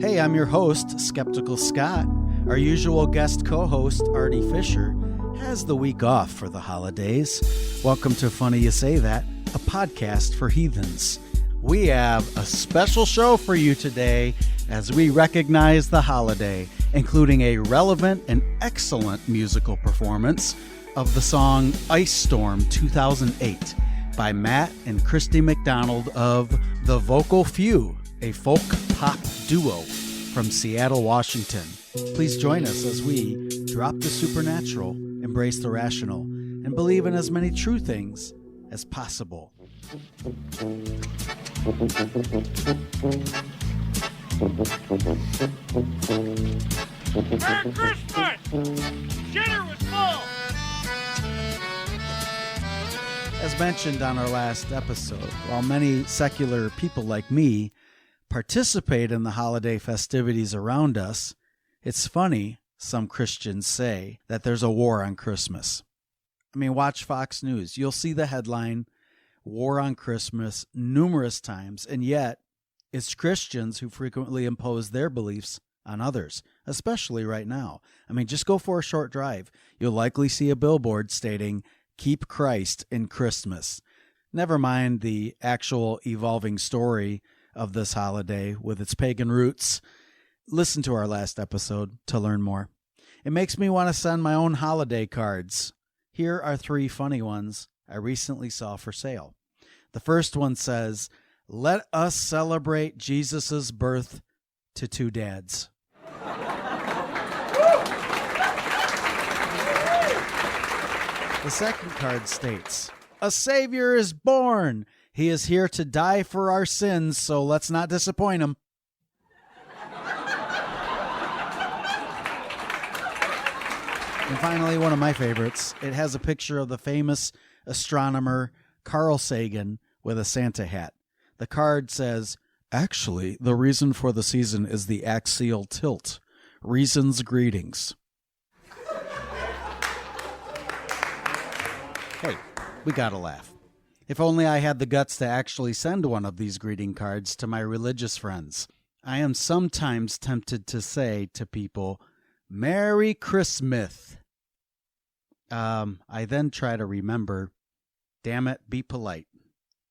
Hey, I'm your host, Skeptical Scott. Our usual guest co-host, Artie Fisher, has the week off for the holidays. Welcome to Funny You Say That, a podcast for heathens. We have a special show for you today as we recognize the holiday, including a relevant and excellent musical performance of the song Ice Storm 2008 by Matt and Christy McDonald of The Vocal Few, a folk pop duo from Seattle, Washington. Please join us as we drop the supernatural, embrace the rational, and believe in as many true things as possible. Merry Christmas! Dinner was full! As mentioned on our last episode, while many secular people like me participate in the holiday festivities around us, it's funny, some Christians say, that there's a war on Christmas. I mean, watch Fox News. You'll see the headline, War on Christmas, numerous times, and yet it's Christians who frequently impose their beliefs on others, especially right now. I mean, just go for a short drive. You'll likely see a billboard stating, Keep Christ in Christmas. Never mind the actual evolving story of this holiday with its pagan roots. Listen to our last episode to learn more. It makes me want to send my own holiday cards. Here are 3 funny ones I recently saw for sale. The first one says, Let us celebrate Jesus' birth to 2 dads. The second card states, A Savior is born. He is here to die for our sins, so let's not disappoint him. And finally, one of my favorites. It has a picture of the famous astronomer Carl Sagan with a Santa hat. The card says, Actually, the reason for the season is the axial tilt. Reasons greetings. Hey, we gotta laugh. If only I had the guts to actually send one of these greeting cards to my religious friends. I am sometimes tempted to say to people, Merry Christmas. I then try to remember, damn it, be polite.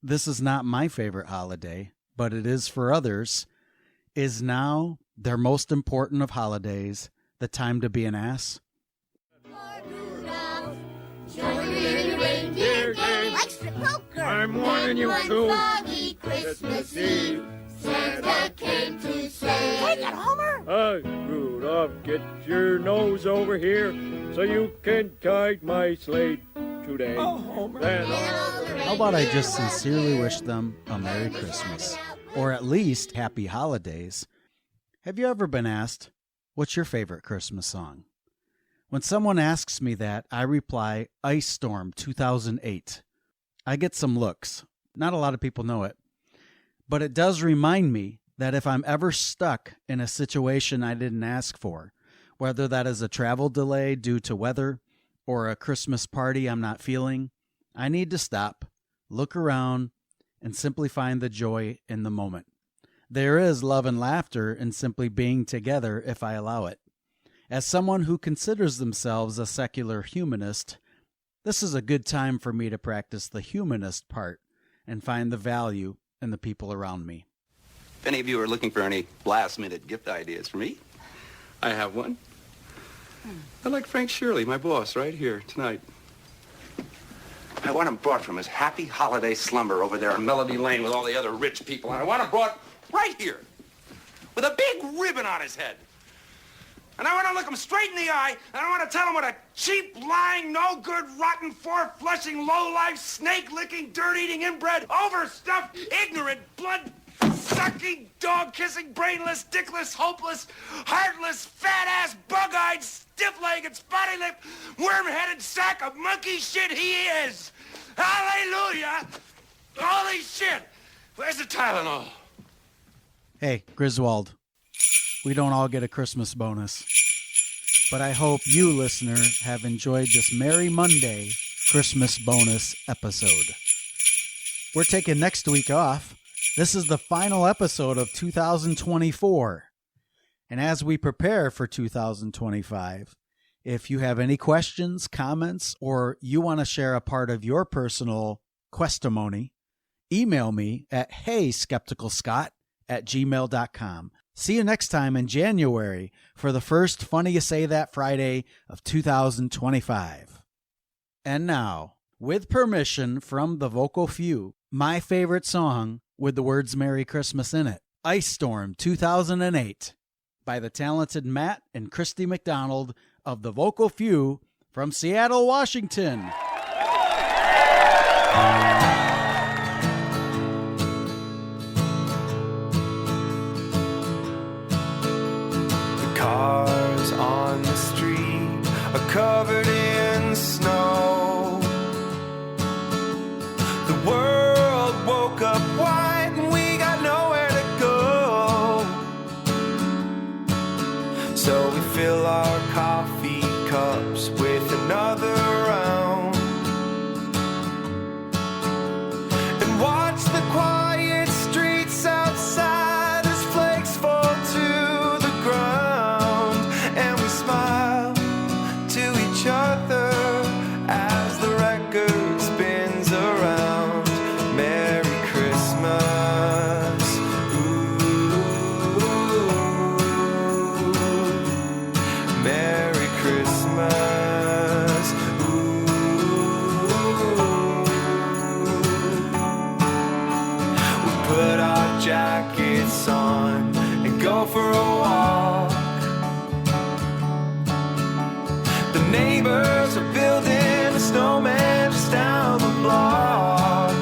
This is not my favorite holiday, but it is for others. Is now their most important of holidays the time to be an ass? I'm warning you too. Christmas Eve, Santa came to say, Take it, Homer! Hey, Rudolph, get your nose over here so you can guide my sleigh today. Oh, Homer. How about I just sincerely wish them a Merry Christmas, or at least Happy Holidays? Have you ever been asked, what's your favorite Christmas song? When someone asks me that, I reply, Ice Storm 2008. I get some looks. Not a lot of people know it. But it does remind me that if I'm ever stuck in a situation I didn't ask for, whether that is a travel delay due to weather or a Christmas party I'm not feeling, I need to stop, look around, and simply find the joy in the moment. There is love and laughter in simply being together if I allow it. As someone who considers themselves a secular humanist, this is a good time for me to practice the humanist part and find the value in the people around me. If any of you are looking for any last-minute gift ideas for me, I have one. I like Frank Shirley, my boss, right here tonight. I want him brought from his happy holiday slumber over there on Melody Lane with all the other rich people, and I want him brought right here with a big ribbon on his head. And I want to look him straight in the eye, and I want to tell him what a cheap, lying, no-good, rotten, four-flushing, low-life, snake-licking, dirt-eating, inbred, overstuffed, ignorant, blood-sucking, dog-kissing, brainless, dickless, hopeless, heartless, fat-ass, bug-eyed, stiff-legged, spotty-lipped, worm-headed sack of monkey shit he is. Hallelujah! Holy shit! Where's the Tylenol? Hey, Griswold. We don't all get a Christmas bonus. But I hope you, listener, have enjoyed this Merry Monday Christmas bonus episode. We're taking next week off. This is the final episode of 2024. And as we prepare for 2025, if you have any questions, comments, or you want to share a part of your personal questimony, email me at HeySkepticalScott@gmail.com. See you next time in January for the first Funny You Say That Friday of 2025. And now, with permission from the vocal few, my favorite song with the words Merry Christmas in it, Ice Storm 2008, by the talented Matt and Christy McDonald of the vocal few from Seattle, Washington. The cars on the street are covered in snow. The world woke up white and we got nowhere to go. So we fill our coffee cups with another round and watch the quiet streets outside as flakes fall to the ground. And we smile to each other as the record spins around. Merry Christmas, ooh, Merry Christmas, ooh. We put our jackets on and go for a walk. The neighbors are building a snowman just down the block.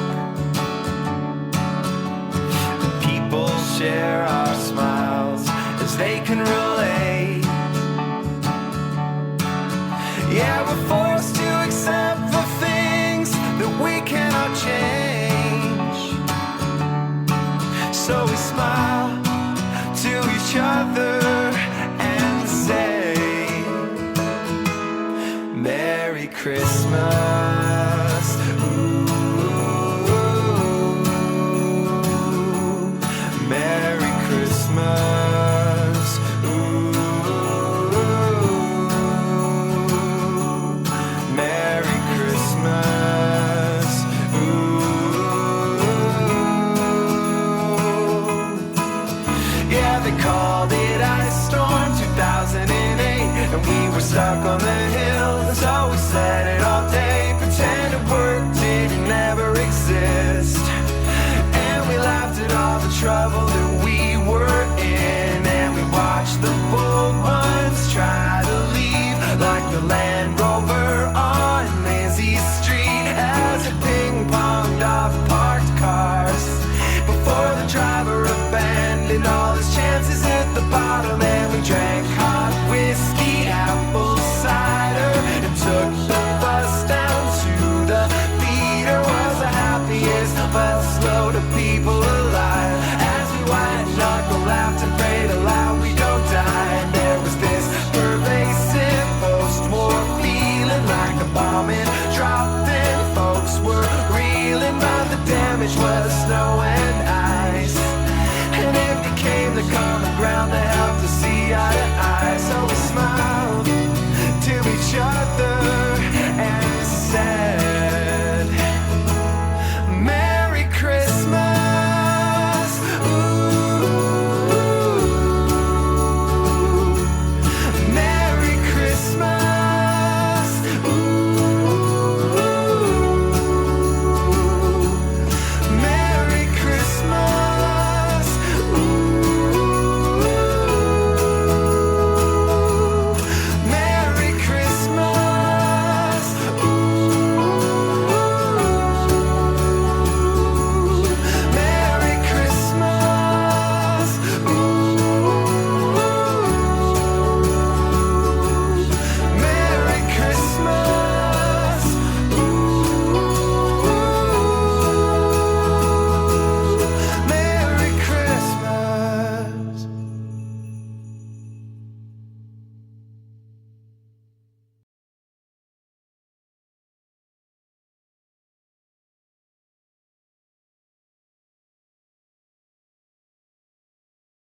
People share our smiles as they can relate. Yeah, we're forced to accept the things that we cannot change. So we smile to each other and say, Merry Christmas, ooh, Merry Christmas, ooh, Merry Christmas, ooh. Yeah, they called it Ice Storm 2008, and we were stuck on the hill, and so we said it all day, pretend it worked, it never exist. And we laughed at all the trouble that we were in, and we watched the bold ones try to leave, like the Land Rover on Lazy Street, as it ping-ponged off parked cars, before the driver abandoned all his chances at the bottom. And we drank hot whiskey, apple cider, and took the bus down to the theater. Was the happiest bus load of people alive, as we white knuckle laughed and